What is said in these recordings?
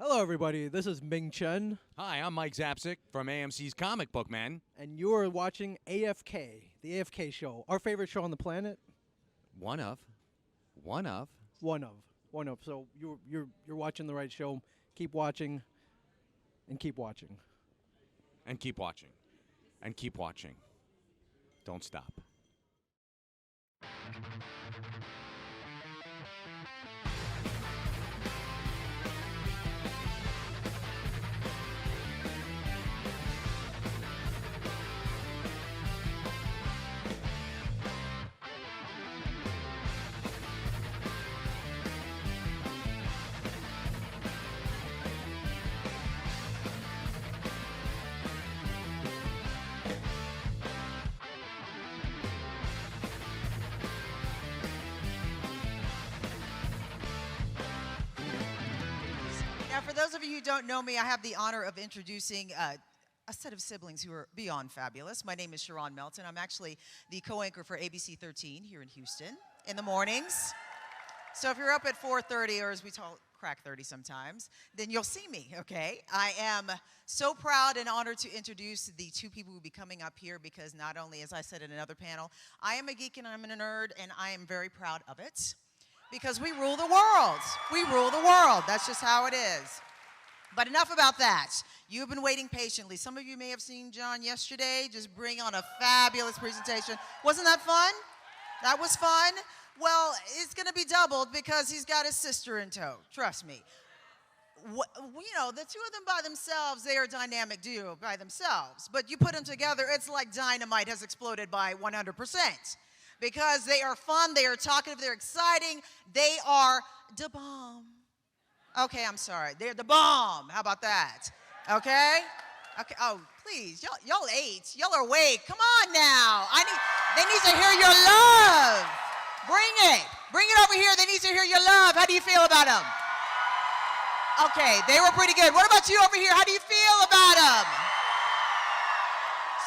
Hello, everybody. This is Ming Chen, Hi, I'm Mike Zapsik from AMC's Comic Book Man. and you are watching AFK, the AFK show, our favorite show on the planet. One of. One of. So you're watching the right show. Keep watching, and keep watching. And keep watching. And keep watching. Don't stop. Now, for those of you who don't know me, I have the honor of introducing a set of siblings who are beyond fabulous. My name is Sharon Melton. I'm actually the co-anchor for ABC 13 here in Houston in the mornings. So if you're up at 4:30, or as we call crack 30 sometimes, then you'll see me, okay? I am so proud and honored to introduce the two people who will be coming up here because not only, as I said in another panel, I am a geek and I'm a nerd, and I am very proud of it. Because we rule the world. We rule the world. That's just how it is. But enough about that. You've been waiting patiently. Some of you may have seen John yesterday just bring on a fabulous presentation. Wasn't that fun? That was fun? Well, it's going to be doubled because he's got his sister in tow. Trust me. You know, the two of them by themselves, they are a dynamic duo by themselves. But you put them together, it's like dynamite has exploded by 100%. Because they are fun, they are talkative, they're exciting, they are the bomb. Okay, I'm sorry. They're the bomb. How about that? Okay? Okay. Oh, please. Y'all ate. Y'all are awake. Come on now. They need to hear your love. Bring it. Bring it over here. They need to hear your love. How do you feel about them? Okay, they were pretty good. What about you over here? How do you feel about them?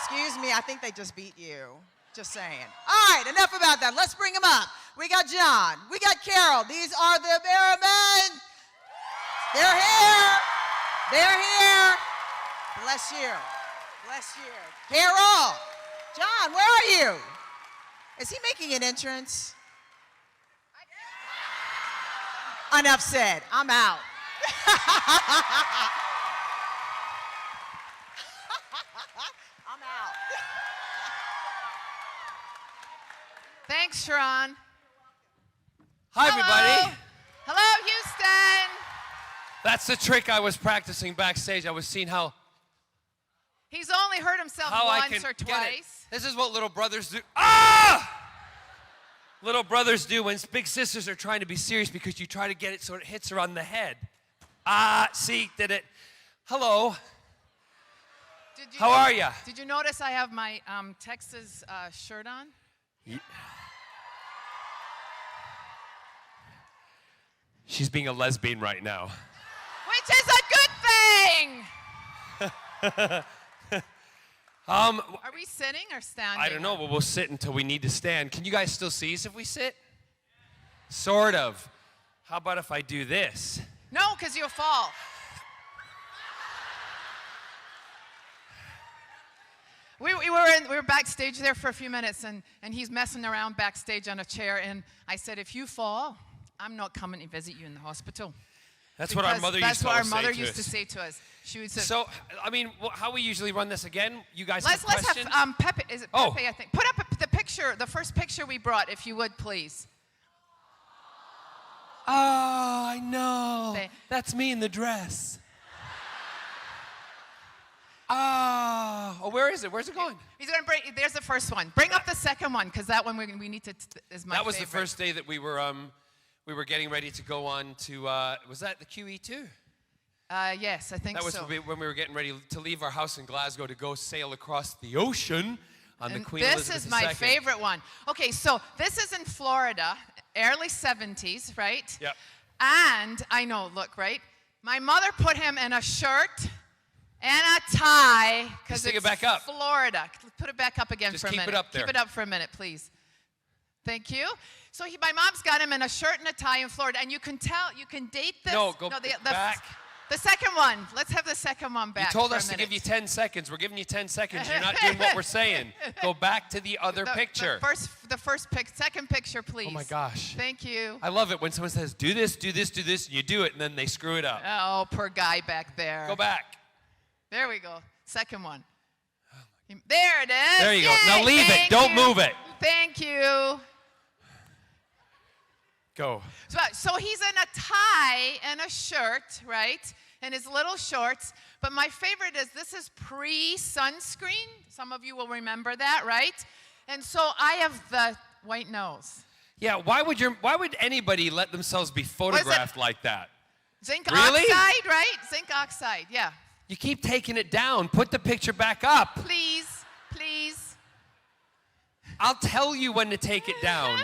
Excuse me, I think they just beat you. Just saying. All right, enough about that. Let's bring them up. We got John. We got Carole. These are the Barrowman. They're here. They're here. Bless you. Bless you. Carole. John, where are you? Is he making an entrance? Enough said. I'm out. I'm out. Thanks, Sharon. Hi, everybody. Hello, Houston. That's the trick I was practicing backstage. I was seeing how He's only hurt himself I once can or get it. twice. This is what little brothers do. Ah! Little brothers do when big sisters are trying to be serious because you try to get it so it hits her on the head. Ah, see, did it. Hello. How are ya? Did you notice I have my Texas shirt on? Yeah. She's being a lesbian right now. Which is a good thing. Are we sitting or standing? I don't know, but we'll sit until we need to stand. Can you guys still see us if we sit? Sort of. How about if I do this? No, because you'll fall. We were backstage there for a few minutes, and he's messing around backstage on a chair, and I said, if you fall, I'm not coming to visit you in the hospital. That's what our mother used to That's always what our mother say used to to us. say to us. She would say, So, I mean, how we usually run this again? You guys let's have questions? have Pepe. Is it Oh. Pepe? I think. Put up the picture, the first picture we brought, if you would, please. Oh, I know. Say- That's me in the dress. Oh, where is it? Where's it going? He's gonna bring. There's the first one. Bring up the second one, because that one we need to. Is my That was favorite. the first day that we were getting ready to go on to. Was that the QE2? Yes, I think That was so. when we were getting ready to leave our house in Glasgow to go sail across the ocean on the And Queen this Elizabeth is my II. favorite one. Okay, so this is in Florida, early 70s, right? Yep. And I know, look, right? My mother put him in a shirt and a tie because Stick it it's back up. Florida. Put it back up again Just for a keep it minute. up there. Keep it up for a minute, please. Thank you. So my mom's got him in a shirt and a tie in Florida, and you can tell, you can date this. No, go the back. The second one. Let's have the second one back. You told for a us to minute. give you 10 seconds. We're giving you 10 seconds. You're not doing what we're saying. Go back to the other picture. Second picture, please. Oh my gosh. Thank you. I love it when someone says, do this, do this, do this, and you do it, and then they screw it up. Oh, poor guy back there. Go back. There we go. Second one. There it is. There you Yay, go. Now leave it. thank Don't you. move it. Thank you. Go. So he's in a tie and a shirt, right? And his little shorts. But my favorite is this is pre-sunscreen. Some of you will remember that, right? And so I have the white nose. Yeah, why would anybody let themselves be photographed like that? Zinc Really? oxide, right? Zinc oxide, yeah. You keep taking it down. Put the picture back up. Please, please. I'll tell you when to take it down.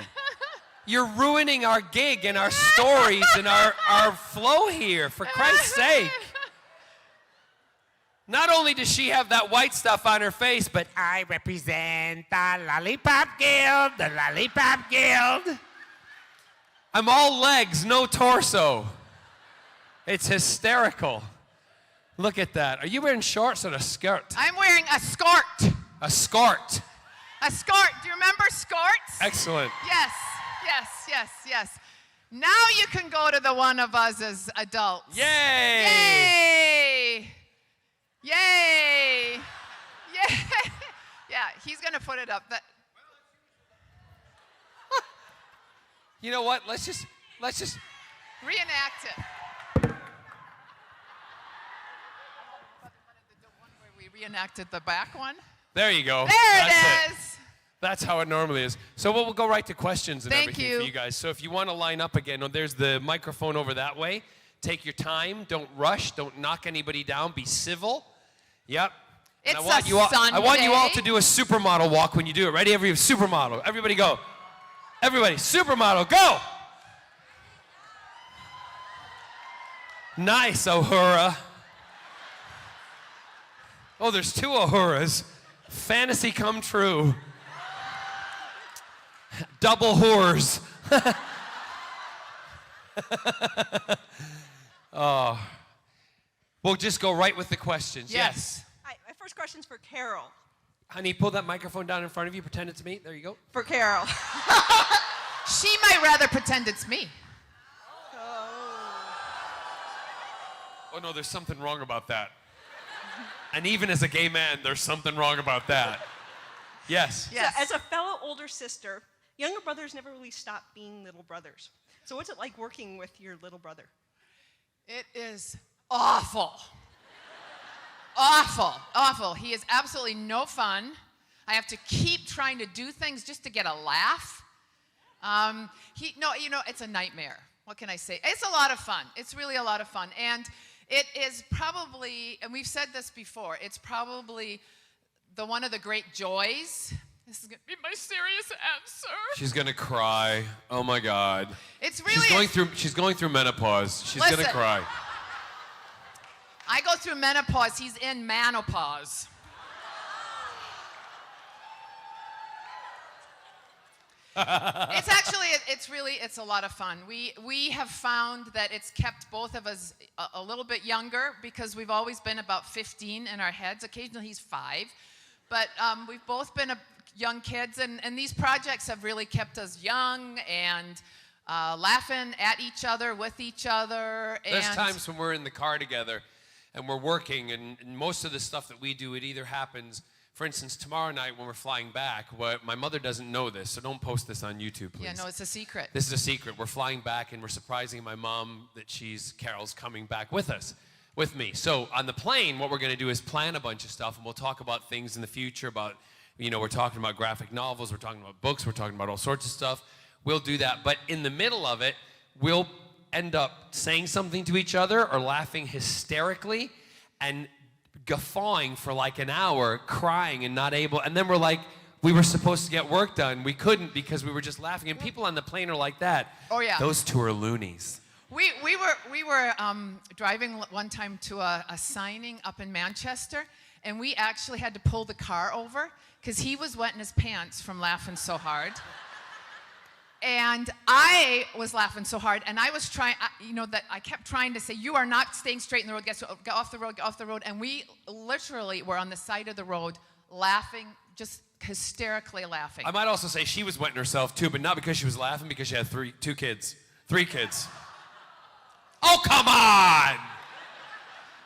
You're ruining our gig and our stories and our flow here, for Christ's sake. Not only does she have that white stuff on her face, but I represent the Lollipop Guild, the Lollipop Guild. I'm all legs, no torso. It's hysterical. Look at that. Are you wearing shorts or a skirt? I'm wearing a skirt. A skirt. A skirt. Do you remember skirts? Excellent. Yes, yes, yes, yes. Now you can go to the one of us as adults. Yay! Yay! Yay! Yay! Yeah, he's going to put it up. You know what? Let's just Reenact it. We reenacted the back one. There you go. There That's it is. That's how it normally is. So we'll go right to questions and Thank everything you. for you guys. So if you want to line up again, there's the microphone over that way. Take your time. Don't rush. Don't knock anybody down. Be civil. Yep. And It's I want a you all, I want you all Sunday. to do a supermodel walk when you do it. Ready? Supermodel. Everybody go. Everybody, supermodel, go. Nice, Uhura. Oh, there's two Uhuras. Fantasy come true. Double whores. Oh. We'll just go right with the questions. Yes. Hi, my first question's for Carole. Honey, pull that microphone down in front of you. Pretend it's me. There you go. For Carole. She might rather pretend it's me. Oh, no, there's something wrong about that. And even as a gay man, there's something wrong about that. Yes. Yes. So, as a fellow older sister, younger brothers never really stop being little brothers. So what's it like working with your little brother? It is awful. Awful, awful. He is absolutely no fun. I have to keep trying to do things just to get a laugh. It's a nightmare. What can I say? It's a lot of fun. It's really a lot of fun. And it is probably, and we've said this before, it's probably one of the great joys. This is going to be my serious answer. She's gonna cry. Oh my God. It's really She's going through menopause. She's gonna Listen. cry. I go through menopause. He's in manopause. It's a lot of fun. We have found that it's kept both of us a little bit younger because we've always been about 15 in our heads. Occasionally he's 5. But we've both been young kids, and these projects have really kept us young and laughing at each other, with each other. There's times when we're in the car together and we're working, and most of the stuff that we do, it either happens, for instance, tomorrow night when we're flying back, my mother doesn't know this, so don't post this on YouTube, please. Yeah, no, it's a secret. This is a secret. We're flying back and we're surprising my mom that Carole's coming back with me. So on the plane, what we're going to do is plan a bunch of stuff, and we'll talk about things in the future about, we're talking about graphic novels, we're talking about books, we're talking about all sorts of stuff. We'll do that. But in the middle of it, we'll end up saying something to each other or laughing hysterically and guffawing for like an hour, crying and not able. And then we're like, we were supposed to get work done. We couldn't because we were just laughing. And people on the plane are like that. Oh, yeah. Those two are loonies. We were driving one time to a signing up in Manchester, and we actually had to pull the car over because he was wetting his pants from laughing so hard. And I was laughing so hard, and I was trying, that I kept trying to say, you are not staying straight in the road, get off the road, get off the road. And we literally were on the side of the road laughing, just hysterically laughing. I might also say she was wetting herself too, but not because she was laughing, because she had three kids. Oh, come on!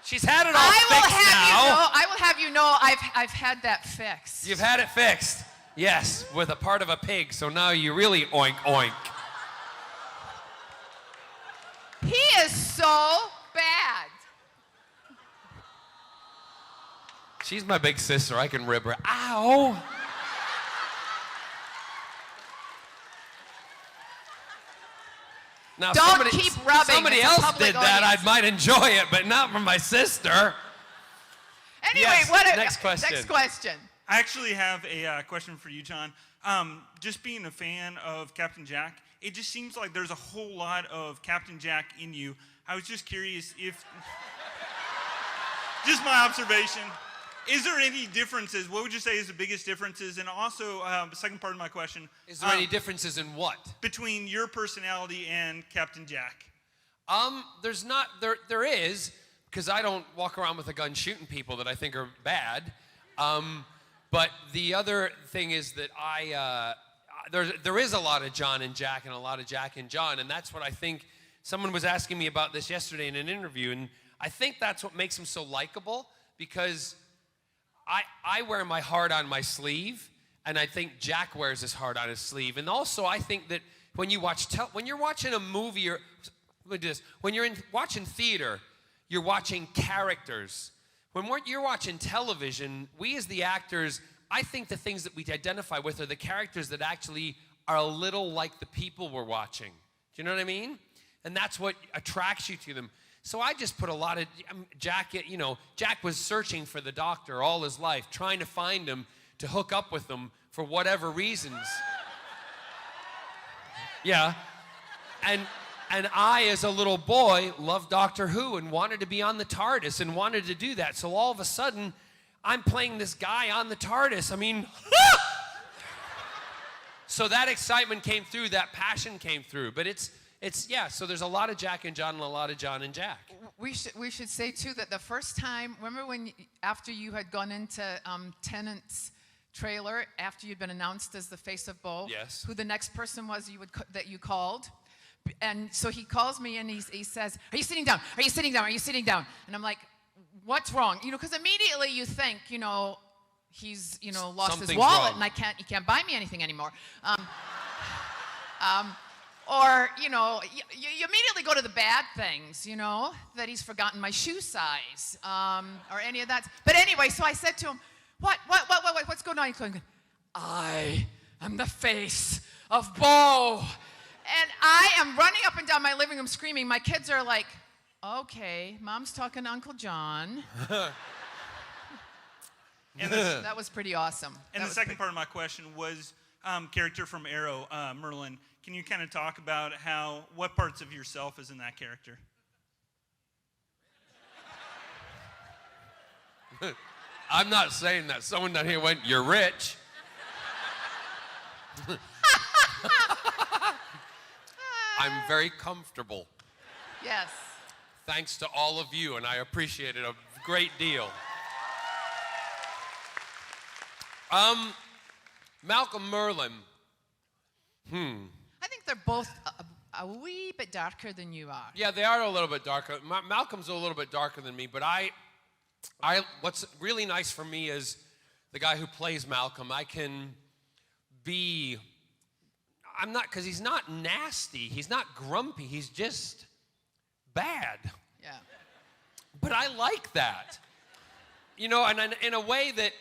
She's had it all fixed now. I will have you know, I've had that fixed. You've had it fixed. Yes, with a part of a pig, so now you really oink oink. He is so bad. She's my big sister. I can rib her. Ow! Now, Don't keep rubbing. Somebody It's a else public did that, audience. I might enjoy it, but not from my sister. Anyway, Yes, next question. Next question. I actually have a question for you, John. Just being a fan of Captain Jack, it just seems like there's a whole lot of Captain Jack in you. I was just curious if, just my observation, is there any differences? What would you say is the biggest differences? And also, the second part of my question. Is there any differences in what? Between your personality and Captain Jack. There's not, there is, because I don't walk around with a gun shooting people that I think are bad. But the other thing is that there is a lot of John and Jack and a lot of Jack and John, and that's what I think. Someone was asking me about this yesterday in an interview, and I think that's what makes him so likable, because I wear my heart on my sleeve, and I think Jack wears his heart on his sleeve. And also, I think that when you're watching a movie, or let me do this, when you're watching theater, you're watching characters. When you're watching television, we as the actors, I think the things that we identify with are the characters that actually are a little like the people we're watching. Do you know what I mean? And that's what attracts you to them. So I just put a lot of, Jack was searching for the doctor all his life, trying to find him, to hook up with him for whatever reasons. Yeah. And I, as a little boy, loved Doctor Who and wanted to be on the TARDIS and wanted to do that. So all of a sudden, I'm playing this guy on the TARDIS. I mean, so that excitement came through, that passion came through. But yeah, so there's a lot of Jack and John and a lot of John and Jack. We should say, too, that the first time, remember after you had gone into Tennant's trailer, after you'd been announced as the face of Bo? Yes. Who the next person was that you called? And so he calls me and he says, are you sitting down? Are you sitting down? Are you sitting down? And I'm like, what's wrong? Because immediately you think, he's, lost his Something's wallet wrong. and he can't buy me anything anymore. Or, you immediately go to the bad things, that he's forgotten my shoe size, or any of that. But anyway, so I said to him, what's going on? He's going, I am the face of Bo. And I am running up and down my living room screaming. My kids are like, okay, Mom's talking to Uncle John. And that was pretty awesome. And the second part of my question was character from Arrow, Merlin. Can you kind of talk about what parts of yourself is in that character? I'm not saying that. Someone down here went, you're rich. I'm very comfortable. Yes. Thanks to all of you, and I appreciate it a great deal. Malcolm Merlin. I think they're both a wee bit darker than you are. Yeah, they are a little bit darker. Malcolm's a little bit darker than me, but what's really nice for me is the guy who plays Malcolm. I can be, because he's not nasty, he's not grumpy, he's just bad. Yeah. But I like that. And in a way that,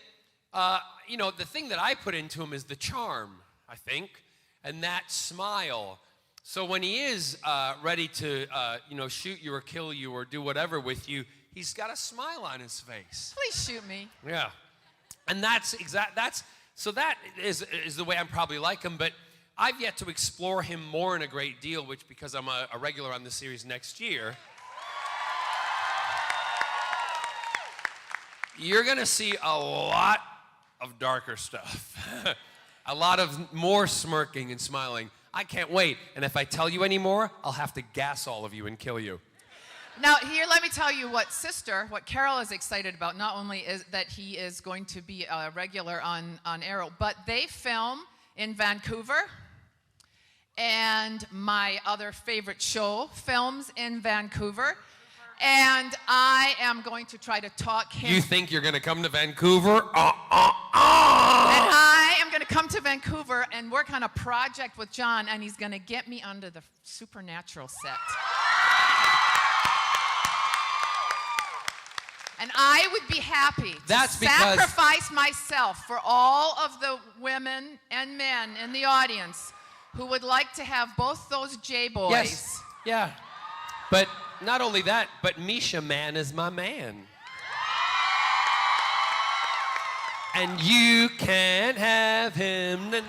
the thing that I put into him is the charm, I think, and that smile. So when he is ready to, shoot you or kill you or do whatever with you, he's got a smile on his face. Please shoot me. Yeah. And so that is the way I'm probably like him, but I've yet to explore him more in a great deal, which, because I'm a regular on the series next year, you're going to see a lot of darker stuff. A lot of more smirking and smiling. I can't wait. And if I tell you any more, I'll have to gas all of you and kill you. Now, here, let me tell you what Carole is excited about. Not only is that he is going to be a regular on Arrow, but they film in Vancouver. And my other favorite show films in Vancouver. And I am going to try to talk him. You think you're going to come to Vancouver? And I am going to come to Vancouver and work on a project with John, and he's going to get me under the Supernatural set. And I would be happy to sacrifice myself for all of the women and men in the audience who would like to have both those J-boys. Yes, yeah. But not only that, but Misha Man is my man. And you can't have him. He's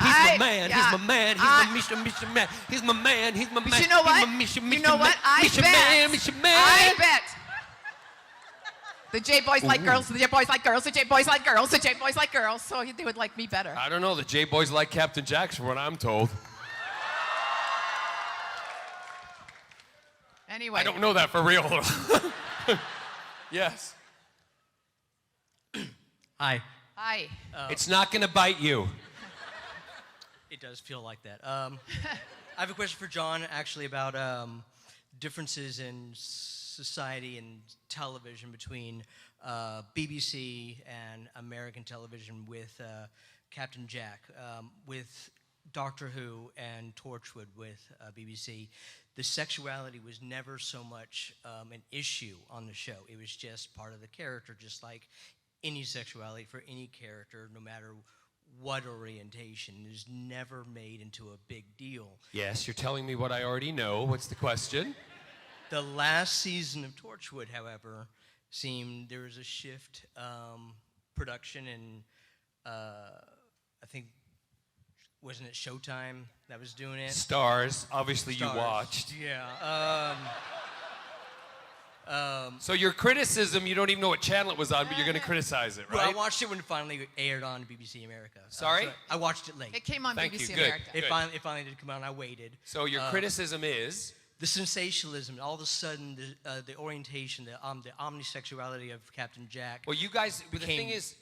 my man. He's my man. He's my Misha man. He's my man. He's my man. But you know what? You know what? I bet. The J-boys like girls, the J-boys like girls, the J-boys like girls, the J-boys like girls, so they would like me better. I don't know. The J-boys like Captain Jack's from what I'm told. Anyway. I don't know that for real. Yes. Hi. Hi. It's not going to bite you. It does feel like that. I have a question for John, actually, about differences in society and television between BBC and American television with Captain Jack. With Doctor Who and Torchwood with BBC, the sexuality was never so much an issue on the show. It was just part of the character, just like any sexuality for any character, no matter what orientation, is never made into a big deal. Yes, you're telling me what I already know. What's the question? The last season of Torchwood, however, seemed there was a shift, production, and I think, wasn't it Showtime that was doing it? Stars, obviously you watched. Yeah. So your criticism, you don't even know what channel it was on, but you're going to criticize it, right? Well, I watched it when it finally aired on BBC America. Sorry? So I watched it late. It came on Thank BBC you. Good. America. It finally did come out, and I waited. So your criticism is? The sensationalism, all of a sudden, the orientation, the omnisexuality of Captain Jack. Well, you guys, the thing is,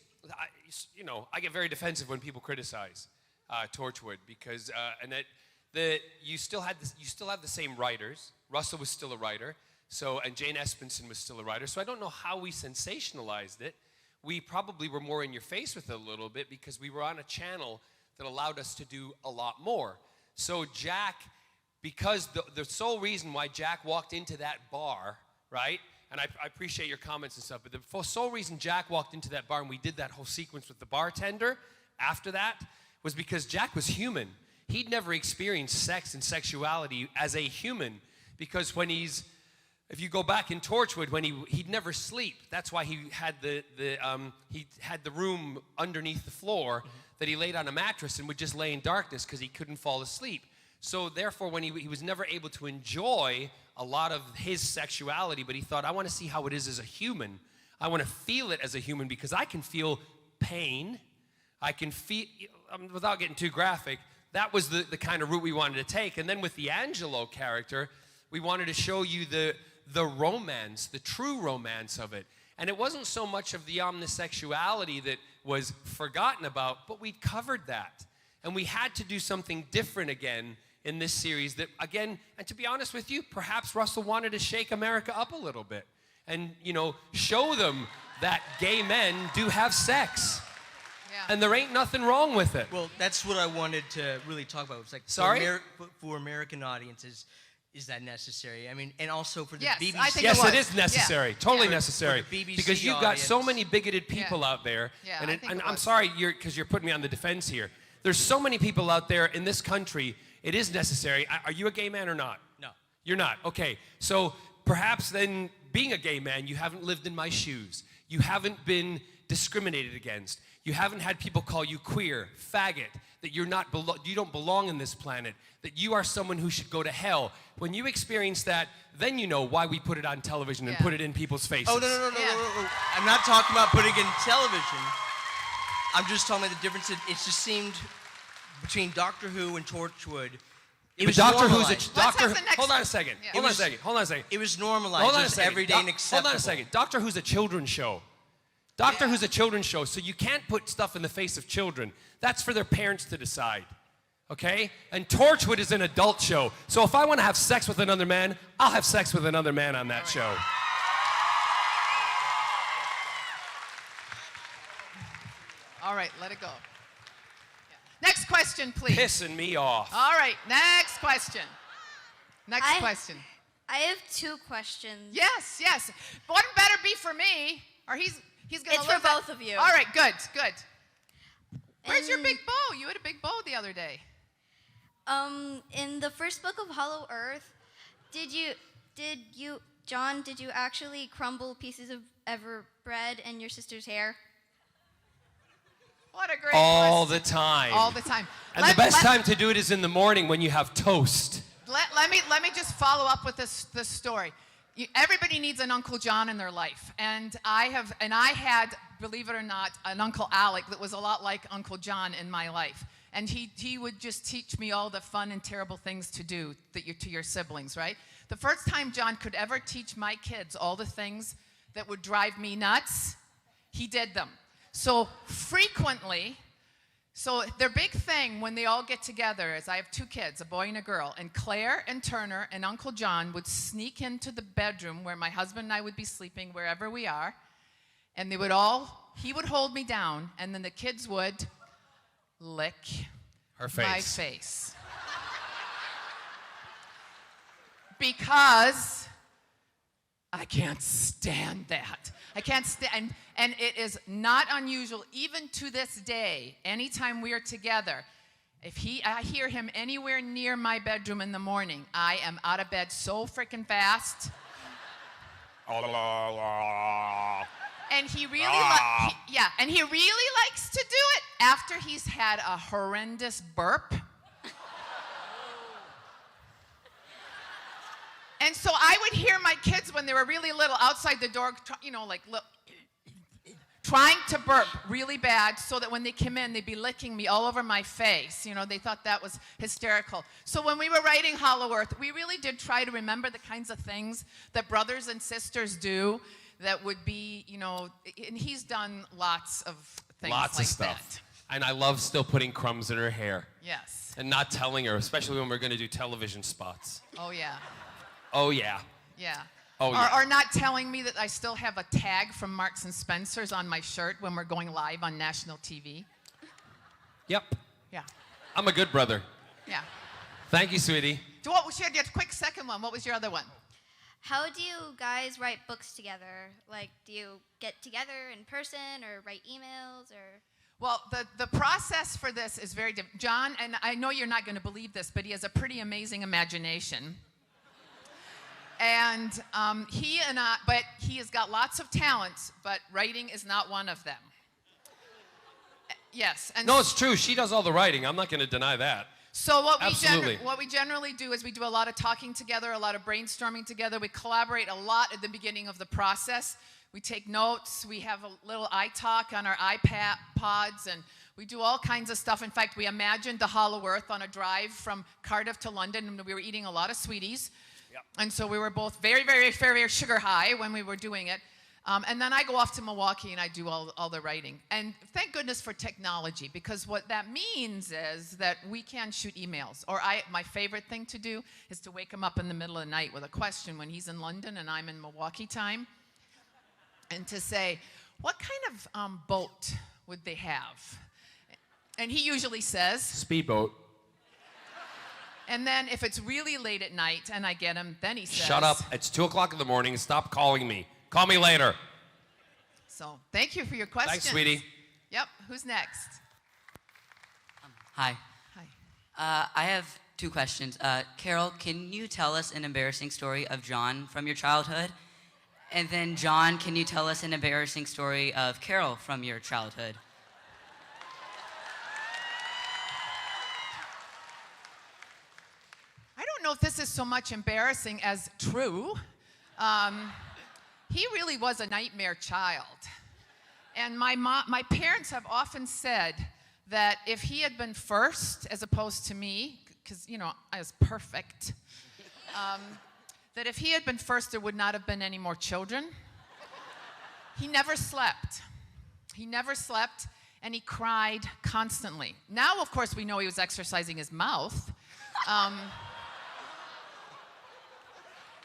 I get very defensive when people criticize Torchwood because, you still have the same writers. Russell was still a writer. And Jane Espenson was still a writer. So I don't know how we sensationalized it. We probably were more in your face with it a little bit because we were on a channel that allowed us to do a lot more. So Jack, because the sole reason why Jack walked into that bar, right? And I appreciate your comments and stuff, but the sole reason Jack walked into that bar and we did that whole sequence with the bartender after that was because Jack was human. He'd never experienced sex and sexuality as a human because if you go back in Torchwood, when he'd never sleep. That's why he had the room underneath the floor that he laid on a mattress and would just lay in darkness because he couldn't fall asleep. So therefore, when he was never able to enjoy a lot of his sexuality, but he thought, I want to see how it is as a human. I want to feel it as a human because I can feel pain. I can feel, without getting too graphic, that was the kind of route we wanted to take. And then with the Angelo character, we wanted to show you the romance, the true romance of it. And it wasn't so much of the omnisexuality that was forgotten about, but we'd covered that. And we had to do something different again in this series that, again, and to be honest with you, perhaps Russell wanted to shake America up a little bit and, show them that gay men do have sex. Yeah. And there ain't nothing wrong with it. Well, that's what I wanted to really talk about. It's like, sorry? For American audiences, is that necessary? I mean, and also for the yes, BBC. I think yes, it is necessary. Yeah. Totally yeah. necessary. For the BBC because you've got so many bigoted people out there. Yeah, and I'm sorry, because you're putting me on the defense here. There's so many people out there in this country. It is necessary. Are you a gay man or not? No. You're not. Okay. So perhaps then, being a gay man, you haven't lived in my shoes. You haven't been discriminated against. You haven't had people call you queer, faggot, that you don't belong in this planet, that you are someone who should go to hell. When you experience that, then you know why we put it on television and put it in people's faces. Oh, no. I'm not talking about putting it in television. I'm just talking about the difference. It just seemed between Doctor Who and Torchwood, it But was Doctor Who's normalized. a Doctor. have the next Hold on a one. second. Yeah. Hold on a second. Hold on a second. It was normalized. Hold on It a was second. everyday and acceptable. Hold on a second. Doctor Who's a children's show. Doctor Who's a children's show, so you can't put stuff in the face of children. That's for their parents to decide. Okay? And Torchwood is an adult show. So if I want to have sex with another man, I'll have sex with another man on that show. All right, let it go. Yeah. Next question, please. Pissing me off. All right, next question. Next I- question. I have 2 questions. Yes, yes. One better be for me, or he's gonna. It's for live that- both of you. All right, good, good. Where's your In- big bow? You had a big bow the other day. In the first book of Hollow Earth, John, did you actually crumble pieces of ever bread in your sister's hair? What a great All question. the time. All the time. And the best time to do it is in the morning when you have toast. Let me just follow up with this story. Everybody needs an Uncle John in their life, and I had, believe it or not, an Uncle Alec that was a lot like Uncle John in my life, and he would just teach me all the fun and terrible things to do to your siblings, right? The first time John could ever teach my kids all the things that would drive me nuts, he did them. So frequently. So their big thing when they all get together is I have 2 kids, a boy and a girl, and Claire and Turner and Uncle John would sneak into the bedroom where my husband and I would be sleeping wherever we are, and he would hold me down, and then the kids would lick Her face. my face. Because I can't stand that. I can't stand, and it is not unusual, even to this day, anytime we are together, if I hear him anywhere near my bedroom in the morning, I am out of bed so freaking fast. And he really, and he really likes to do it after he's had a horrendous burp. And so I would hear my kids when they were really little outside the door, trying to burp really bad so that when they came in, they'd be licking me all over my face. They thought that was hysterical. So when we were writing Hollow Earth, we really did try to remember the kinds of things that brothers and sisters do that would be, and he's done lots of things Lots like of stuff. that. And I love still putting crumbs in her hair. Yes. And not telling her, especially when we're going to do television spots. Oh, yeah. Oh, yeah. Yeah. Oh, yeah. Or not telling me that I still have a tag from Marks and Spencer's on my shirt when we're going live on national TV. Yep. Yeah. I'm a good brother. Yeah. Thank you, sweetie. She had a quick second one. What was your other one? How do you guys write books together? Like, do you get together in person or write emails or? Well, the process for this is very different. John, and I know you're not going to believe this, but he has a pretty amazing imagination. And he has got lots of talents, but writing is not one of them. Yes. And No, it's true. She does all the writing. I'm not going to deny that. So what Absolutely. we generally do is we do a lot of talking together, a lot of brainstorming together. We collaborate a lot at the beginning of the process. We take notes. We have a little iTalk on our iPods, and we do all kinds of stuff. In fact, we imagined the Hollow Earth on a drive from Cardiff to London, and we were eating a lot of sweeties. Yep. And so we were both very, very, very, very sugar high when we were doing it. And then I go off to Milwaukee and I do all the writing. And thank goodness for technology, because what that means is that we can shoot emails. Or my favorite thing to do is to wake him up in the middle of the night with a question when he's in London and I'm in Milwaukee time. And to say, what kind of boat would they have? And he usually says, Speedboat. and then if it's really late at night and I get him, then he says, Shut up. It's 2 o'clock in the morning. Stop calling me. Call me later. So thank you for your question. Thanks, sweetie. Yep. Who's next? Hi. Hi. I have 2 questions. Carole, can you tell us an embarrassing story of John from your childhood? And then, John, can you tell us an embarrassing story of Carole from your childhood? I don't know if this is so much embarrassing as true. He really was a nightmare child. And my parents have often said that if he had been first as opposed to me, because, you know, I was perfect, that if he had been first, there would not have been any more children. He never slept. He never slept, and he cried constantly. Now, of course, we know he was exercising his mouth.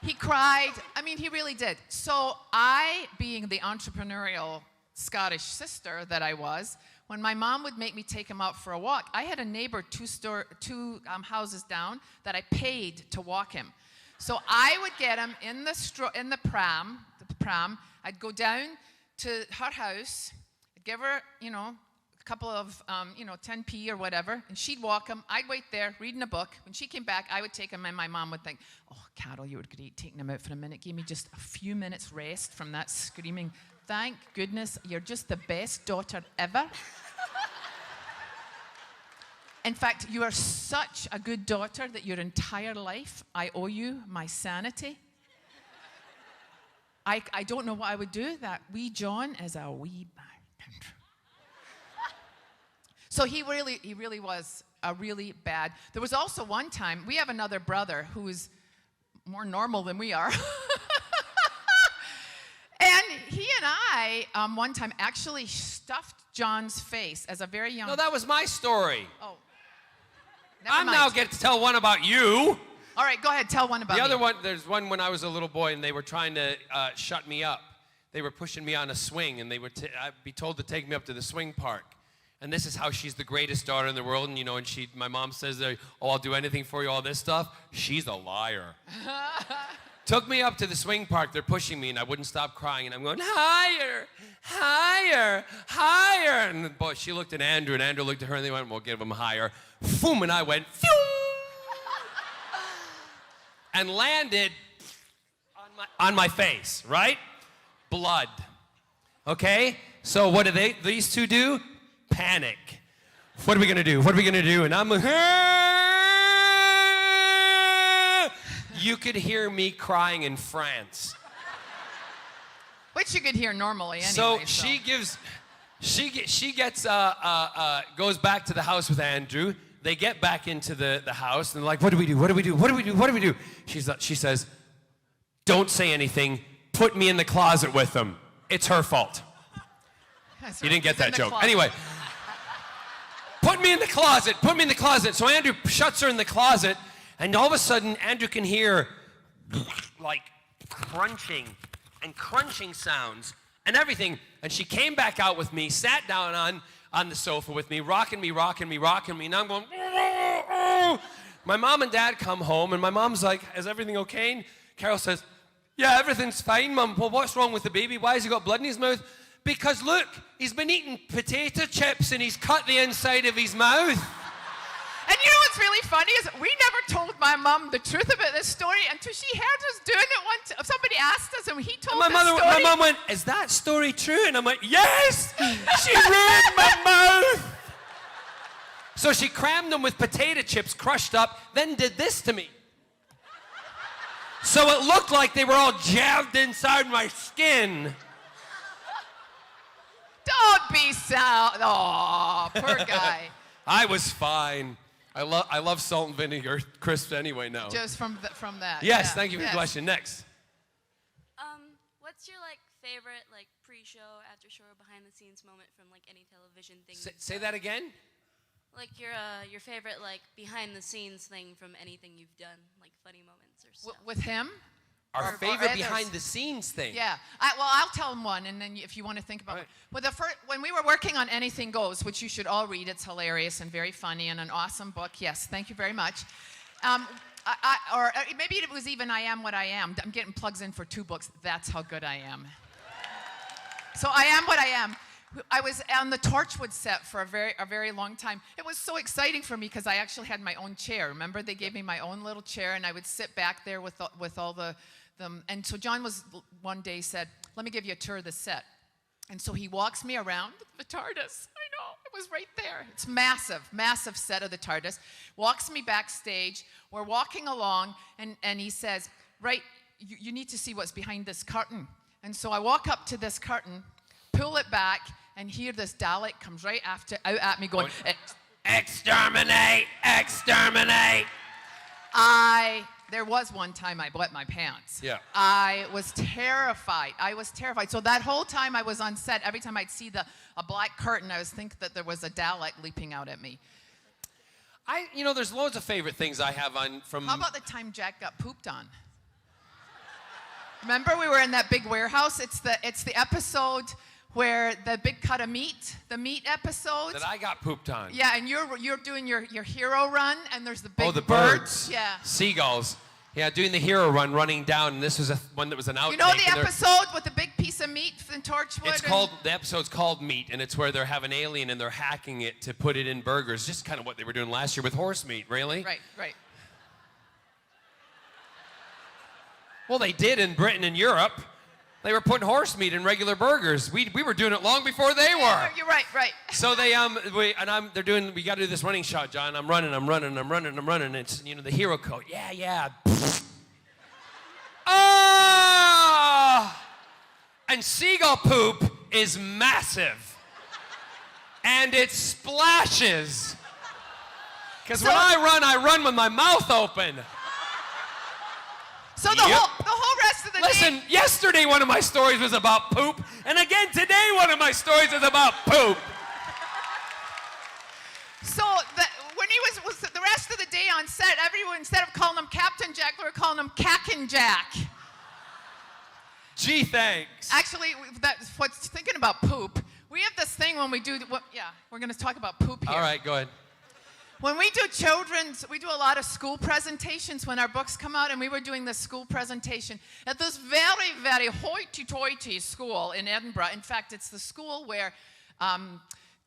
He cried. I mean, he really did. So I, being the entrepreneurial Scottish sister that I was, when my mom would make me take him out for a walk, I had a neighbor two houses down that I paid to walk him. So I would get him in the pram. I'd go down to her house, I'd give her, you know, a couple of, 10p or whatever, and she'd walk him. I'd wait there, reading a book. When she came back, I would take him, and my mom would think, oh, Carole, you were great taking him out for a minute. Give me just a few minutes rest from that screaming. Thank goodness, you're just the best daughter ever. In fact, you are such a good daughter that your entire life I owe you my sanity. I don't know what I would do. That wee John is a wee bastard. So he really was a really bad. There was also one time, we have another brother who is more normal than we are. And he and I, one time, actually stuffed John's face as a very young... No, that was my story. Oh. I'm now get to tell one about you. All right, go ahead, tell one about me. The other one, there's one when I was a little boy, and they were trying to shut me up. They were pushing me on a swing, and they would I'd be told to take me up to the swing park. And this is how she's the greatest daughter in the world, and, you know, and my mom says, oh, I'll do anything for you, all this stuff. She's a liar. Took me up to the swing park. They're pushing me, and I wouldn't stop crying. And I'm going, higher, higher, higher. And boy, she looked at Andrew, and Andrew looked at her, and they went, we'll give him higher. Boom, and I went, phew, and landed on my face, right? Blood. Okay? So what do these two do? Panic. What are we going to do? What are we going to do? And I'm like, you could hear me crying in France. Which you could hear normally anyway. So she goes back to the house with Andrew. They get back into the house, and they're like, what do we do? What do we do? What do we do? What do we do? She says, don't say anything. Put me in the closet with them. It's her fault. You didn't get that joke. Anyway, put me in the closet. Put me in the closet. So Andrew shuts her in the closet, and all of a sudden, Andrew can hear, like, crunching and crunching sounds and everything. And she came back out with me, sat down on the sofa with me, rocking me. And I'm going, my mom and dad come home, and my mom's like, is everything okay? And Carole says, yeah, everything's fine, Mum. Well, what's wrong with the baby? Why has he got blood in his mouth? Because look, he's been eating potato chips, and he's cut the inside of his mouth. And you know what's really funny is we never told my mom the truth about this story until she heard us doing it once. Somebody asked us, and he told us the story. My mom went, is that story true? And I'm like, yes! She ruined my mouth! So she crammed them with potato chips crushed up, then did this to me. So it looked like they were all jabbed inside my skin. Don't be so... Aw, poor guy. I was fine. I love salt and vinegar crisps anyway now. Just from that. Yes, yeah. thank you for the question. Next. What's your favorite pre-show, after-show, or behind-the-scenes moment from any television thing? Say that again. Your favorite behind-the-scenes thing from anything you've done, funny moments or stuff. With him? Our favorite behind-the-scenes thing. Yeah. I'll tell him one, and then if you want to think about it. Well, when we were working on Anything Goes, which you should all read, it's hilarious and very funny and an awesome book. Yes, thank you very much. Or maybe it was even I Am What I Am. I'm getting plugs in for 2 books. That's how good I am. So I Am What I Am. I was on the Torchwood set for a very long time. It was so exciting for me because I actually had my own chair. Remember, they gave me my own little chair, and I would sit back there with all the and so John one day said, let me give you a tour of the set. And so he walks me around the TARDIS. I know, it was right there. It's massive set of the TARDIS. Walks me backstage. We're walking along, and he says, right, you need to see what's behind this curtain. And so I walk up to this curtain, pull it back, and here this Dalek comes right out at me going, Exterminate! Exterminate! There was one time I wet my pants. Yeah. I was terrified. So that whole time I was on set, every time I'd see a black curtain, I was thinking that there was a Dalek leaping out at me. There's loads of favorite things I have from... How about the time Jack got pooped on? Remember we were in that big warehouse? It's the episode where the big cut of meat, the meat episode. That I got pooped on. Yeah, and you're doing your hero run, and there's the big the birds. Yeah. Seagulls. Yeah, doing the hero run, running down, and this was one that was an outtake. You know the episode with the big piece of meat in Torchwood? The episode's called Meat, and it's where they have an alien and they're hacking it to put it in burgers. Just kind of what they were doing last year with horse meat, really. Right. Well, they did in Britain and Europe. They were putting horse meat in regular burgers. We were doing it long before they were. Yeah, you're right. So we got to do this running shot, John. I'm running. It's, the hero code. Yeah. And seagull poop is massive. And it splashes. Because when I run with my mouth open. So the whole rest of the day... Listen, yesterday one of my stories was about poop, and again today one of my stories is about poop. So when he was the rest of the day on set, everyone, instead of calling him Captain Jack, they were calling him Cackin' Jack. Gee, thanks. Actually, that's what's thinking about poop. We have this thing when we do... we're going to talk about poop here. All right, go ahead. When we do we do a lot of school presentations when our books come out, and we were doing this school presentation at this very, very hoity-toity school in Edinburgh. In fact, it's the school where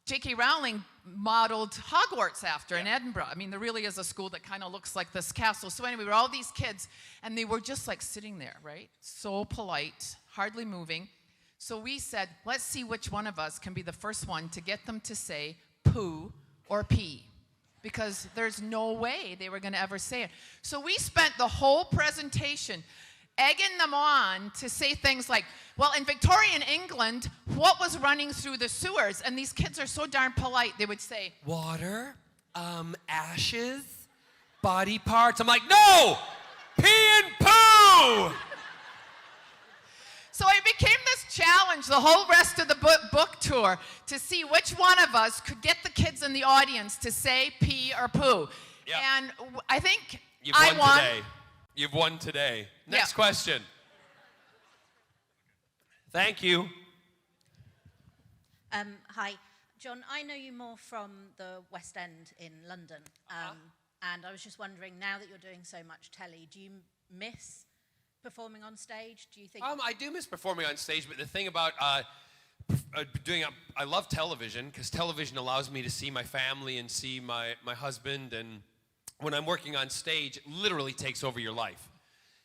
J.K. Rowling modeled Hogwarts after in Edinburgh. I mean, there really is a school that kind of looks like this castle. So anyway, we were all these kids, and they were just like sitting there, right? So polite, hardly moving. So we said, let's see which one of us can be the first one to get them to say poo or pee. Because there's no way they were going to ever say it. So we spent the whole presentation egging them on to say things like, well, in Victorian England, what was running through the sewers? And these kids are so darn polite, they would say, water, ashes, body parts. I'm like, no! Pee and poo! So it became this challenge the whole rest of the book tour to see which one of us could get the kids in the audience to say pee or poo. Yep. And I think I won. Today. You've won today. Next question. Thank you. Hi. John, I know you more from the West End in London. And I was just wondering, now that you're doing so much telly, do you miss performing on stage? Do you think... I do miss performing on stage, but the thing about I love television, because television allows me to see my family and see my husband, and when I'm working on stage, it literally takes over your life.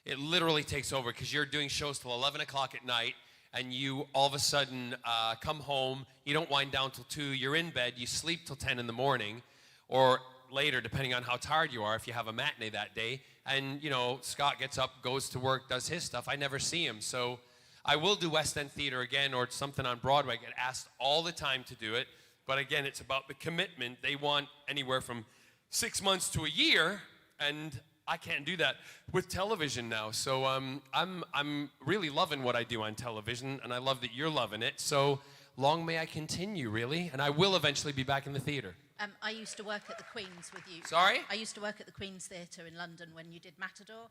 It literally takes over, because you're doing shows till 11 o'clock at night, and you all of a sudden come home, you don't wind down till 2, you're in bed, you sleep till 10 in the morning, or later, depending on how tired you are, if you have a matinee that day. And, Scott gets up, goes to work, does his stuff. I never see him. So I will do West End theater again or something on Broadway. I get asked all the time to do it. But again, it's about the commitment. They want anywhere from 6 months to a year, and I can't do that with television now. So I'm really loving what I do on television, and I love that you're loving it. So long may I continue, really. And I will eventually be back in the theater. I used to work at the Queen's with you. Sorry? I used to work at the Queen's Theatre in London when you did Matador.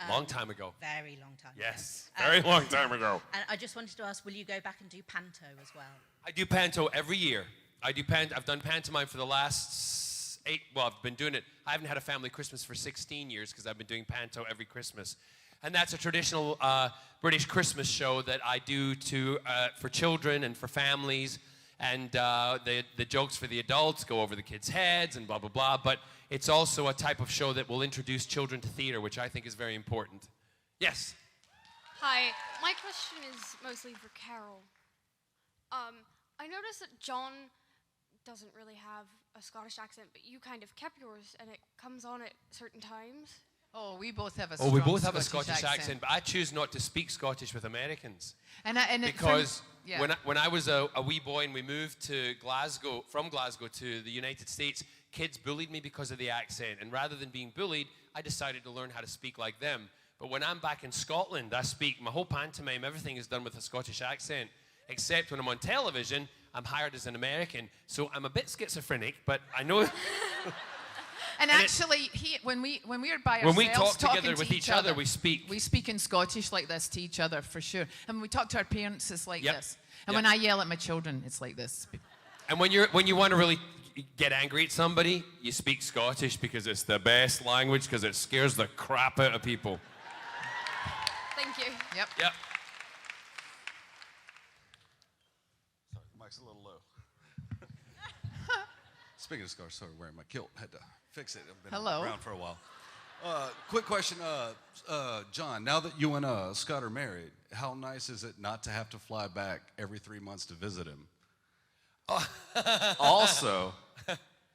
Long time ago. Very long time yes, ago. Yes, very long time ago. And I just wanted to ask, will you go back and do panto as well? I do panto every year. I've done pantomime for the last I've been doing it. I haven't had a family Christmas for 16 years because I've been doing panto every Christmas. And that's a traditional British Christmas show that I do for children and for families. And the jokes for the adults go over the kids' heads and blah, blah, blah. But it's also a type of show that will introduce children to theater, which I think is very important. Yes? Hi. My question is mostly for Carole. I noticed that John doesn't really have a Scottish accent, but you kind of kept yours, and it comes on at certain times. Oh, we both have a Oh, strong we both have a Scottish Scottish accent, but I choose not to speak Scottish with Americans. Because yeah. when I was a wee boy and we moved to Glasgow, from Glasgow to the United States, kids bullied me because of the accent. And rather than being bullied, I decided to learn how to speak like them. But when I'm back in Scotland, I speak, my whole pantomime, everything is done with a Scottish accent. Except when I'm on television, I'm hired as an American. So I'm a bit schizophrenic, but I know... And actually, when we are by when ourselves, we talk talking together to with each other, we speak. We speak in Scottish like this to each other, for sure. And when we talk to our parents, it's like Yep. this. And Yep. when I yell at my children, it's like this. And when you want to really get angry at somebody, you speak Scottish because it's the best language because it scares the crap out of people. Thank you. Yep. Yep. Sorry, the mic's a little low. Speaking of scars, sorry, wearing my kilt. Had to fix it. I've been Hello. around for a while. Quick question, John. Now that you and Scott are married, how nice is it not to have to fly back every 3 months to visit him? Also,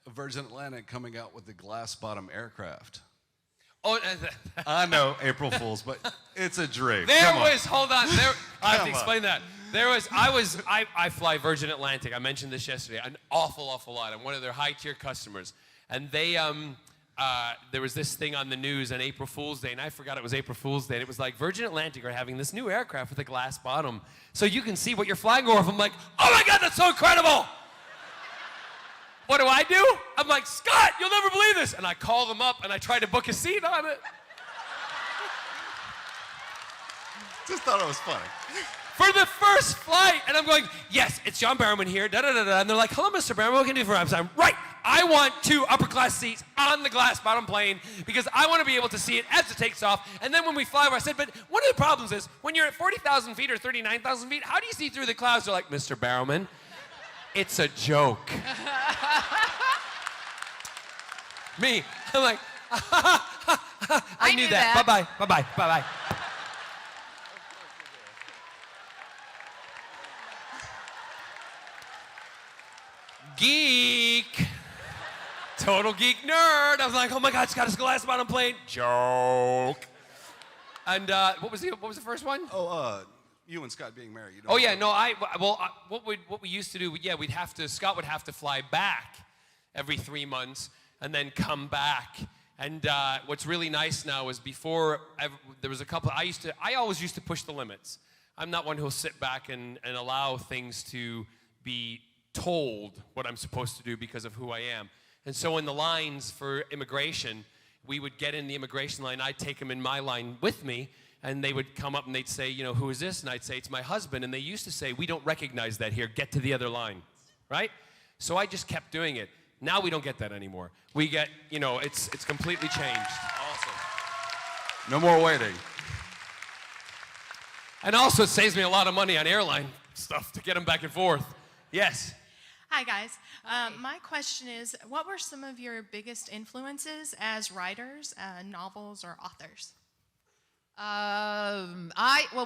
Virgin Atlantic coming out with the glass-bottom aircraft. Oh, I know, April Fools, but it's a dream. Hold on. I have to explain that. I fly Virgin Atlantic. I mentioned this yesterday. An awful lot. I'm one of their high-tier customers. And they, there was this thing on the news on April Fool's Day, and I forgot it was April Fool's Day. And it was like, Virgin Atlantic are having this new aircraft with a glass bottom. So you can see what you're flying over. I'm like, oh my God, that's so incredible. What do? I'm like, Scott, you'll never believe this. And I call them up, and I try to book a seat on it. Just thought it was funny. For the first flight, and I'm going, yes, it's John Barrowman here, da-da-da-da. And they're like, hello, Mr. Barrowman, what can I do for you? I'm right, I want 2 upper-class seats on the glass-bottom plane because I want to be able to see it as it takes off. And then when we fly over, I said, but one of the problems is when you're at 40,000 feet or 39,000 feet, how do you see through the clouds? They're like, Mr. Barrowman, it's a joke. Me, I'm like, I knew that. Bye-bye, bye-bye, bye-bye. Geek. Total geek nerd. I was like, oh my God, Scott has glass bottom plane. Joke. And what was the first one? Oh, you and Scott being married. You Oh yeah, no, what we used to do, Scott would have to fly back every 3 months and then come back. And what's really nice now is there was a couple, I always used to push the limits. I'm not one who'll sit back and allow things to be told what I'm supposed to do because of who I am. And so in the lines for immigration, we would get in the immigration line, I'd take them in my line with me, and they would come up and they'd say, you know, who is this? And I'd say, it's my husband. And they used to say, we don't recognize that here, get to the other line, right? So I just kept doing it. Now we don't get that anymore. We get, you know, it's completely changed. Awesome. No more waiting. And also it saves me a lot of money on airline stuff to get them back and forth. Yes. Hi, guys. My question is, what were some of your biggest influences as writers, novels, or authors?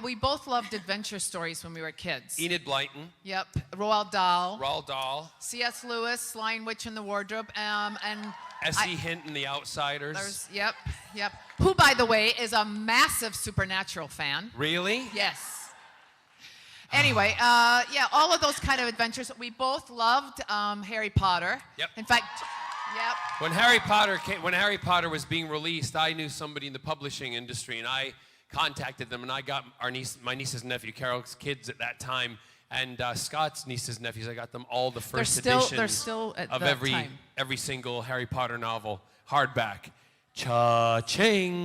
We both loved adventure stories when we were kids. Enid Blyton. Yep. Roald Dahl. Roald Dahl. C.S. Lewis, Lion, Witch, and the Wardrobe. And S.E. Hinton, The Outsiders. Yep. Who, by the way, is a massive Supernatural fan. Really? Yes. Anyway, all of those kind of adventures. We both loved Harry Potter. Yep. In fact, yep. When Harry Potter was being released, I knew somebody in the publishing industry, and I contacted them, and I got my niece's nephew, Carole's kids at that time, and Scott's nieces and nephews. I got them all the first editions they're still at of that time. every single Harry Potter novel, hardback. Cha-ching.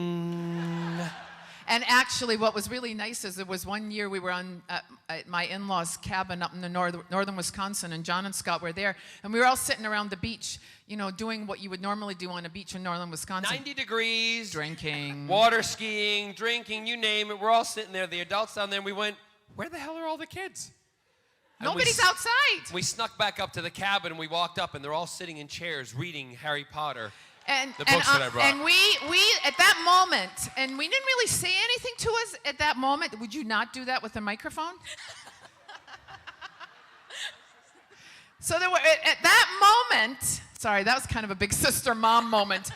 And actually, what was really nice is there was one year we were at my in-laws' cabin up in the northern Wisconsin, and John and Scott were there, and we were all sitting around the beach, you know, doing what you would normally do on a beach in northern Wisconsin. 90 degrees. Drinking. Water skiing, drinking, you name it. We're all sitting there, the adults down there, and we went, where the hell are all the kids? And Nobody's outside. We snuck back up to the cabin, and we walked up, and they're all sitting in chairs reading Harry Potter. The books that I brought. And we at that moment, and we didn't really say anything to us at that moment. Would you not do that with a microphone? So there were at that moment. Sorry, that was kind of a big sister mom moment.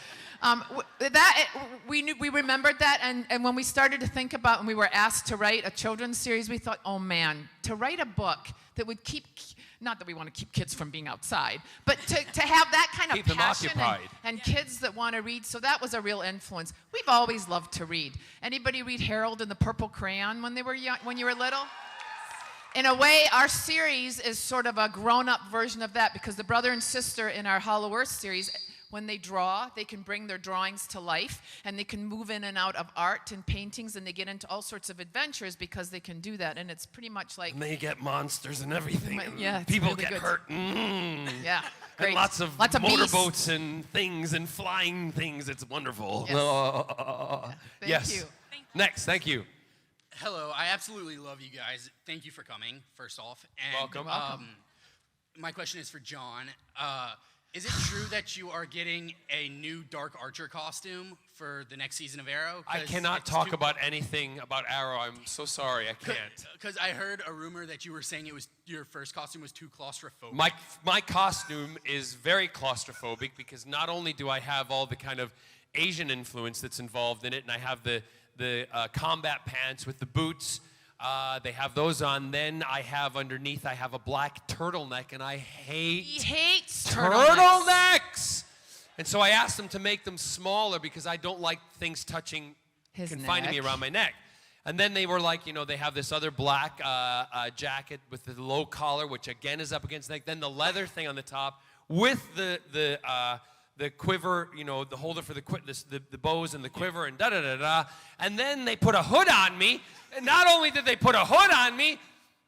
We remembered that, and when we started to think about, when we were asked to write a children's series, we thought, oh man, to write a book that would keep, not that we want to keep kids from being outside, but to have that kind of Keep them passion occupied. and kids that want to read. So that was a real influence. We've always loved to read. Anybody read Harold and the Purple Crayon when they were young, when you were little? In a way, our series is sort of a grown-up version of that, because the brother and sister in our Hollow Earth series, when they draw, they can bring their drawings to life, and they can move in and out of art and paintings, and they get into all sorts of adventures because they can do that. And it's pretty much like... And they get monsters and everything. Yeah, it's people really get good. hurt. Yeah, great. And lots of beasts. motorboats and things and flying things. It's wonderful. Yes. Thank Yes. you. Next, thank you. Hello, I absolutely love you guys. Thank you for coming, first off. And, Welcome. My question is for John. Is it true that you are getting a new Dark Archer costume for the next season of Arrow? I cannot talk about anything about Arrow. I'm so sorry. I can't. Because I heard a rumor that you were saying your first costume was too claustrophobic. My costume is very claustrophobic because not only do I have all the kind of Asian influence that's involved in it, and I have the combat pants with the boots. They have those on. Then I have underneath, I have a black turtleneck, and I hate He hates turtlenecks. And so I asked them to make them smaller because I don't like things touching, confining me neck. around my neck. And then they were like, they have this other black jacket with the low collar, which again is up against the neck. Then the leather thing on the top with the quiver, the holder for the bows and the quiver and da-da-da-da. And then they put a hood on me. And not only did they put a hood on me,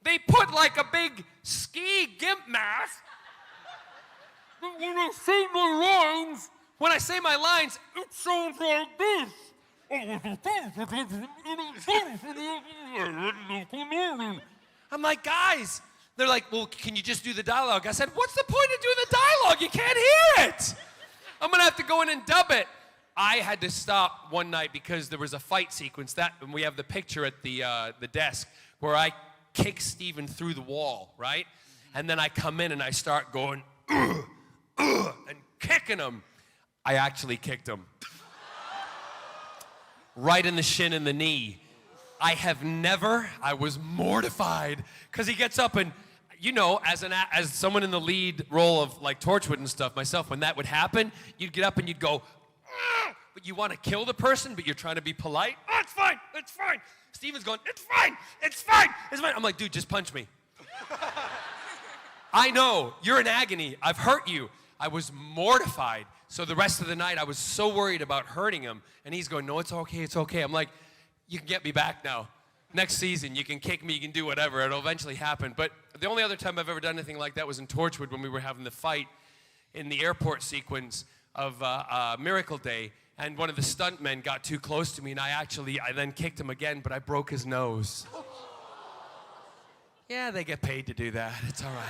they put like a big ski gimp mask. When I say my lines, it sounds like this. I'm like, guys. They're like, well, can you just do the dialogue? I said, what's the point of doing the dialogue? You can't hear it. I'm going to have to go in and dub it. I had to stop one night because there was a fight sequence, and we have the picture at the desk, where I kick Steven through the wall, right? And then I come in and I start going, and kicking him. I actually kicked him. Right in the shin and the knee. I was mortified, because he gets up and, as someone in the lead role of like Torchwood and stuff, myself, when that would happen, you'd get up and you'd go, but you want to kill the person, but you're trying to be polite. Oh, it's fine, it's fine. Steven's going, it's fine, it's fine, it's fine. I'm like, dude, just punch me. I know, you're in agony, I've hurt you. I was mortified. So the rest of the night, I was so worried about hurting him, and he's going, no, it's okay, it's okay. I'm like, you can get me back now. Next season, you can kick me, you can do whatever, it'll eventually happen. But the only other time I've ever done anything like that was in Torchwood, when we were having the fight in the airport sequence of Miracle Day, and one of the stuntmen got too close to me, and I then kicked him again, but I broke his nose. Yeah, they get paid to do that. It's all right.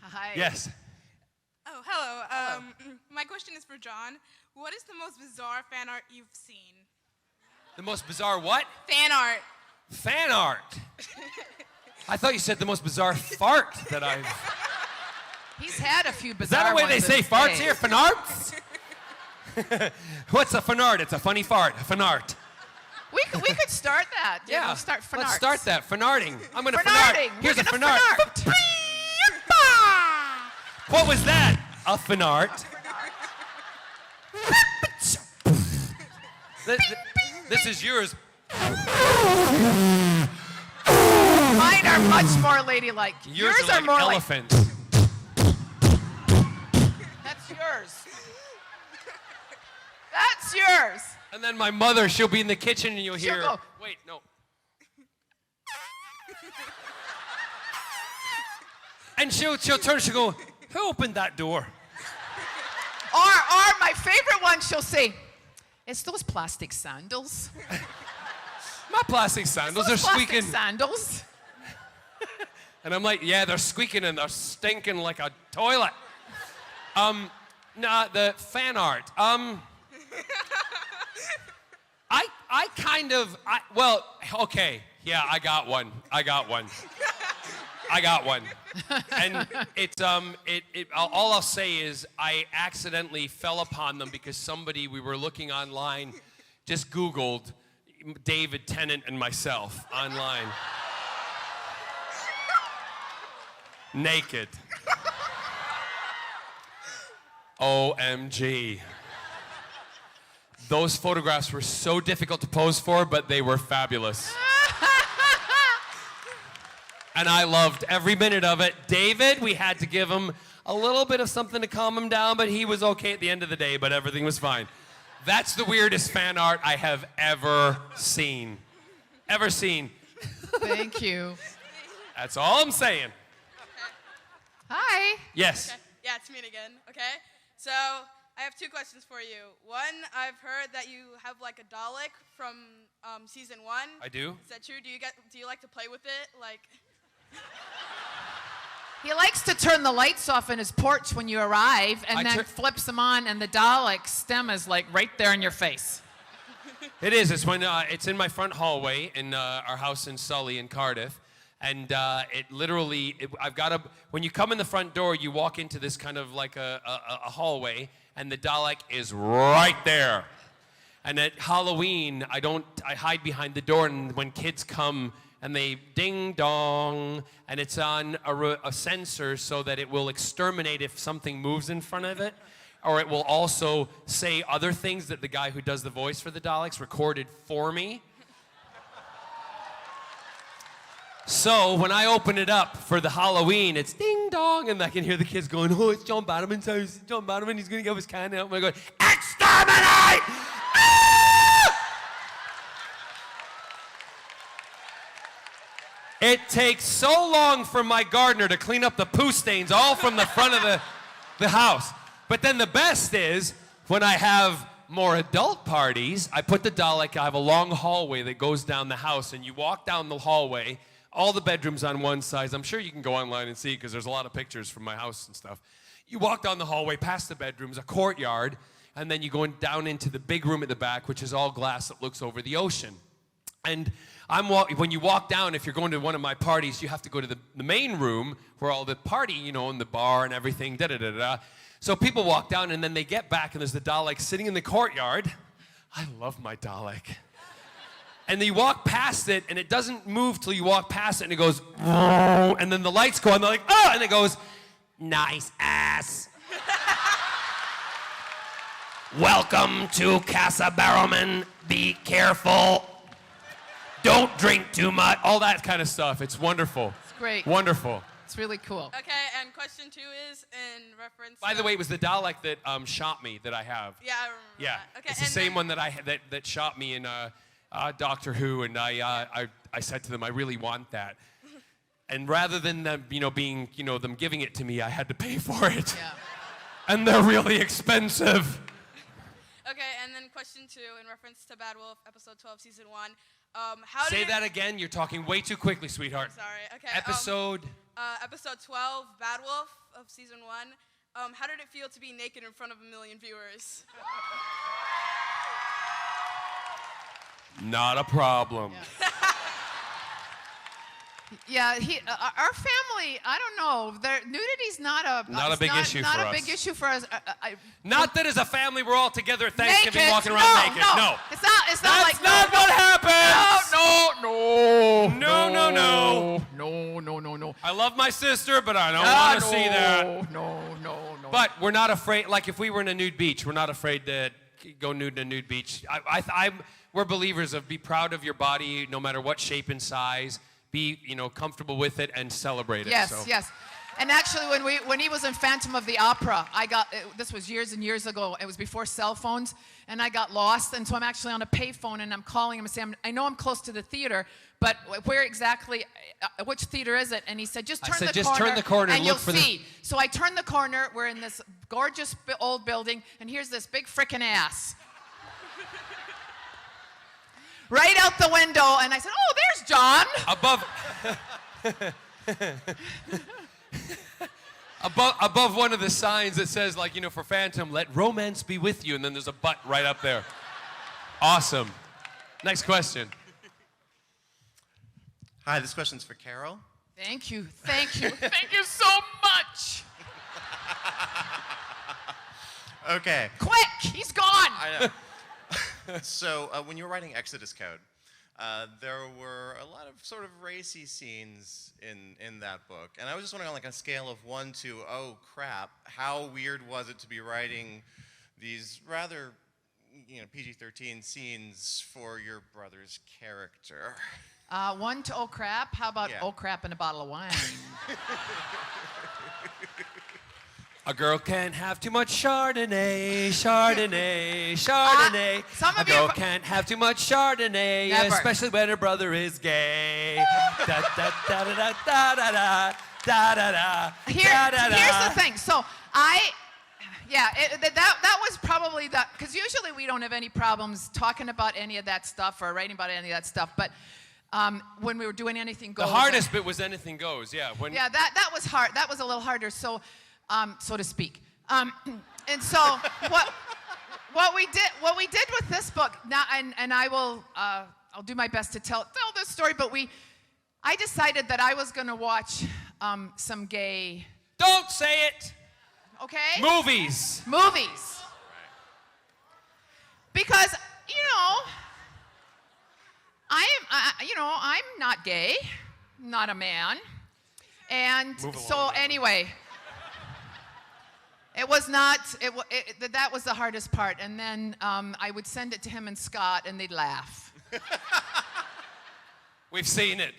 Hi. Yes. Oh, hello. My question is for John. What is the most bizarre fan art you've seen? The most bizarre what? Fan art. Fan art. I thought you said the most bizarre fart that I've... He's had a few bizarre Is that the way they ones say in farts his here? day. Fanarts? What's a fanart? It's a funny fart. A fanart. We could start that. Yeah. We'll start fanarts. Let's start that. Fanarting. I'm going to Fanarting. fanart. Here's We're a gonna fanart. What was that? A fanart. This is yours. Mine are much more ladylike. Yours Yours are more like like... elephants. That's yours. That's yours. And then my mother, she'll be in the kitchen and you'll She'll hear... go. Wait, no. And she'll turn, she'll go, who opened that door? Or my favorite one, she'll say, it's those plastic sandals. Not plastic sandals, they're Those plastic squeaking. sandals. And I'm like, yeah, they're squeaking and they're stinking like a toilet. Nah, the fan art. Okay, yeah, I got one. I got one. And it's all I'll say is I accidentally fell upon them because we were looking online, just Googled David Tennant and myself online. Naked. OMG. Those photographs were so difficult to pose for, but they were fabulous. And I loved every minute of it. David, we had to give him a little bit of something to calm him down, but he was okay at the end of the day, but everything was fine. That's the weirdest fan art I have ever seen. Ever seen. Thank you. That's all I'm saying. Hi. Yes. Okay. Yeah, it's me again. Okay. So I have two questions for you. One, I've heard that you have like a Dalek from season 1. I do. Is that true? Do you like to play with it? Like. He likes to turn the lights off in his porch when you arrive, and then flips them on, and the Dalek stem is like right there in your face. It is. It's when it's in my front hallway in our house in Sully in Cardiff, and it literally. When you come in the front door, you walk into this kind of like a hallway, and the Dalek is right there. And at Halloween, I hide behind the door, and when kids come and they ding dong, and it's on a sensor so that it will exterminate if something moves in front of it, or it will also say other things that the guy who does the voice for the Daleks recorded for me. So when I open it up for the Halloween, it's ding dong, and I can hear the kids going, "Oh, it's John Barrowman's house. John Barrowman, he's gonna give us candy." And I'm going, "Exterminate!" It takes so long for my gardener to clean up the poo stains all from the front of the house. But then the best is when I have more adult parties, I put the Dalek, I have a long hallway that goes down the house, and you walk down the hallway, all the bedrooms on one side. I'm sure you can go online and see because there's a lot of pictures from my house and stuff. You walk down the hallway, past the bedrooms, a courtyard, and then you go down into the big room at the back, which is all glass that looks over the ocean. And when you walk down, if you're going to one of my parties, you have to go to the main room where all the party, and the bar and everything, da-da-da-da. So people walk down, and then they get back, and there's the Dalek sitting in the courtyard. I love my Dalek. And then you walk past it, and it doesn't move till you walk past it, and it goes, and then the lights go on, they're like, oh, and it goes, nice ass. Welcome to Casa Barrowman. Be careful. Don't drink too much. All that kind of stuff. It's wonderful. It's great. Wonderful. It's really cool. Okay, and question 2 is in reference. By the way, it was the Dalek that shot me that I have. Yeah, I remember. Yeah, that. Okay, it's the same one that that shot me in Doctor Who, and I said to them, I really want that. And rather than them, being, them giving it to me, I had to pay for it. Yeah. And they're really expensive. Okay, and then question 2 in reference to Bad Wolf, episode 12, season 1. Say that again. You're talking way too quickly, sweetheart. Sorry. Okay. Episode 12, Bad Wolf of season 1. How did it feel to be naked in front of 1 million viewers? Not a problem. Yeah. Yeah, our family, I don't know, nudity's not a big issue for us. Not a big issue for us. Not that as a family we're all together at Thanksgiving naked. walking around naked. No. It's not That's like not what happens. No. I love my sister, but I don't want to see that. No. But we're not afraid. Like if we were in a nude beach, we're not afraid to go nude in a nude beach. We're believers of be proud of your body, no matter what shape and size. Be comfortable with it and celebrate it. Yes. And actually, when he was in Phantom of the Opera, this was years and years ago. It was before cell phones, and I got lost. And so I'm actually on a payphone, and I'm calling him and saying, I know I'm close to the theater, but where exactly? Which theater is it? And he said, just turn the corner, and you'll see. So I turned the corner. We're in this gorgeous old building, and here's this big frickin' ass. Right out the window, and I said, oh, there's John. Above one of the signs that says, for Phantom, let romance be with you, and then there's a butt right up there. Awesome. Next question. Hi, this question's for Carole. Thank you. Thank you. Thank you so much. Okay. Quick, he's gone. I know. So when you were writing Exodus Code, there were a lot of sort of racy scenes in that book. And I was just wondering, on like a scale of 1 to, oh crap, how weird was it to be writing these rather, PG-13 scenes for your brother's character? 1 to oh crap. How about Yeah. oh crap and a bottle of wine? A girl can't have too much Chardonnay, Chardonnay, Chardonnay. Some A of girl you- can't have too much Chardonnay, Never. especially when her brother is gay. Da da da da da da da da da da da. Here's the thing. So that was probably because usually we don't have any problems talking about any of that stuff or writing about any of that stuff. But when we were doing Anything The Goes. hardest bit was Anything Goes, yeah. When Yeah, that was hard. That was a little harder, so to speak. And so what we did with this book now, and I'll do my best to tell this story, but I decided that I was going to watch some gay. Don't say it. Okay. Movies. Because I'm not gay, not a man, and Move along, so anyway. It was not. That was the hardest part, and then I would send it to him and Scott, and they'd laugh. We've seen it.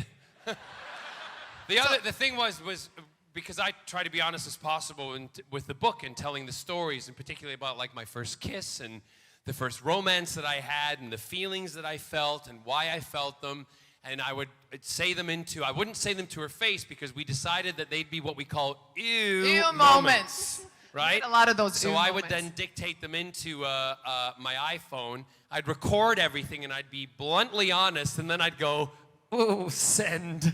The thing was because I try to be honest as possible with the book and telling the stories, and particularly about like my first kiss and the first romance that I had and the feelings that I felt and why I felt them, and I would say them I wouldn't say them to her face because we decided that they'd be what we call ew moments. Right? A lot of those. So I would then dictate them into my iPhone. I'd record everything, and I'd be bluntly honest, and then I'd go, "Ooh, send."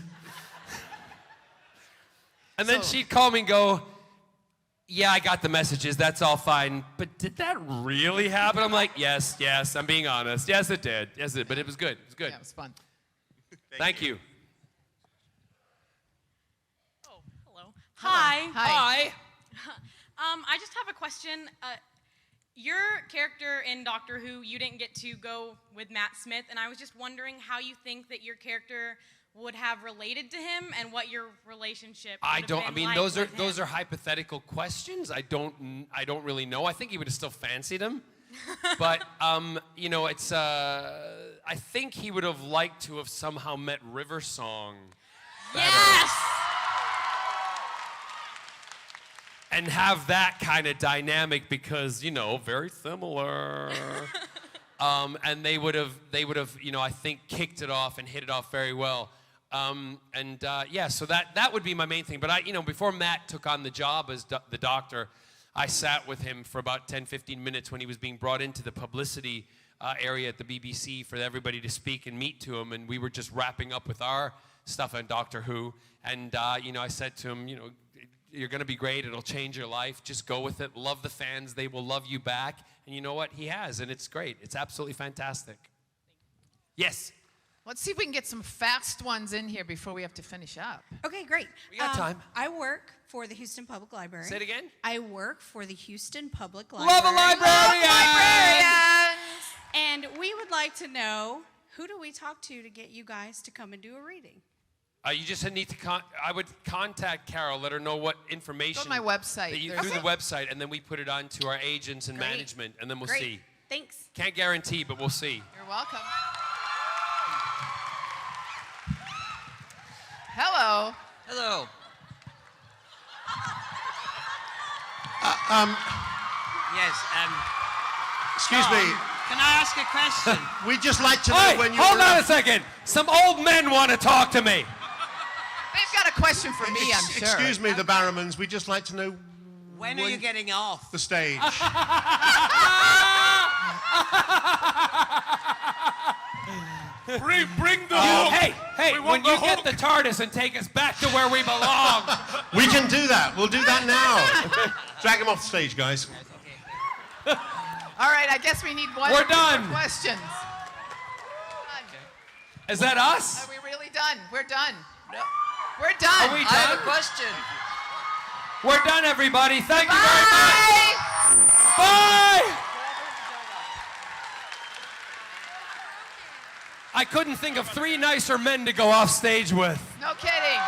And then she'd call me and go, "Yeah, I got the messages. That's all fine. But did that really happen?" I'm like, "Yes, I'm being honest. Yes, it did. Yes, it did. But it was good. It was good. Yeah, it was fun. Thank you. Oh, hello. Hi. Hi. I just have a question. Your character in Doctor Who, you didn't get to go with Matt Smith, and I was just wondering how you think that your character would have related to him and what your relationship would have been like those with him. are hypothetical questions. I don't really know. I think he would have still fancied him. But it's I think he would have liked to have somehow met River Song better. Yes! And have that kind of dynamic because, very similar. And they would have, I think, kicked it off and hit it off very well. So that would be my main thing. But before Matt took on the job as the doctor, I sat with him for about 10, 15 minutes when he was being brought into the publicity area at the BBC for everybody to speak and meet to him. And we were just wrapping up with our stuff on Doctor Who. And, I said to him, you're going to be great. It'll change your life. Just go with it. Love the fans. They will love you back. And you know what? He has, and it's great. It's absolutely fantastic. Yes. Let's see if we can get some fast ones in here before we have to finish up. Okay, great. We got time. I work for the Houston Public Library. Say it again. I work for the Houston Public Library. Love a librarian! And we would like to know, who do we talk to get you guys to come and do a reading? You just need to I would contact Carole, let her know what information. Go to my website. Through the website, and then we put it on to our agents and management, and then we'll Great. see. Thanks. Can't guarantee, but we'll see. You're welcome. Hello. Hello. Yes. Excuse me. Can I ask a question? We'd just like to know Hey, when you hold were on a second. Some old men want to talk to me. They've got a question for me, I'm sure. Excuse me, the Barrowmans. We'd just like to know When are you getting off? the stage. Bring the hook. Hey, when you get the TARDIS and take us back to where we belong. We can do that. We'll do that now. Drag him off the stage, guys. All right, I guess we need one We're or two done. more questions. Is that us? Are we really done? We're done. We're done. Are we I done? have a question. We're done, everybody. Thank you very much. Bye. I couldn't think of 3 nicer men to go off stage with. No kidding.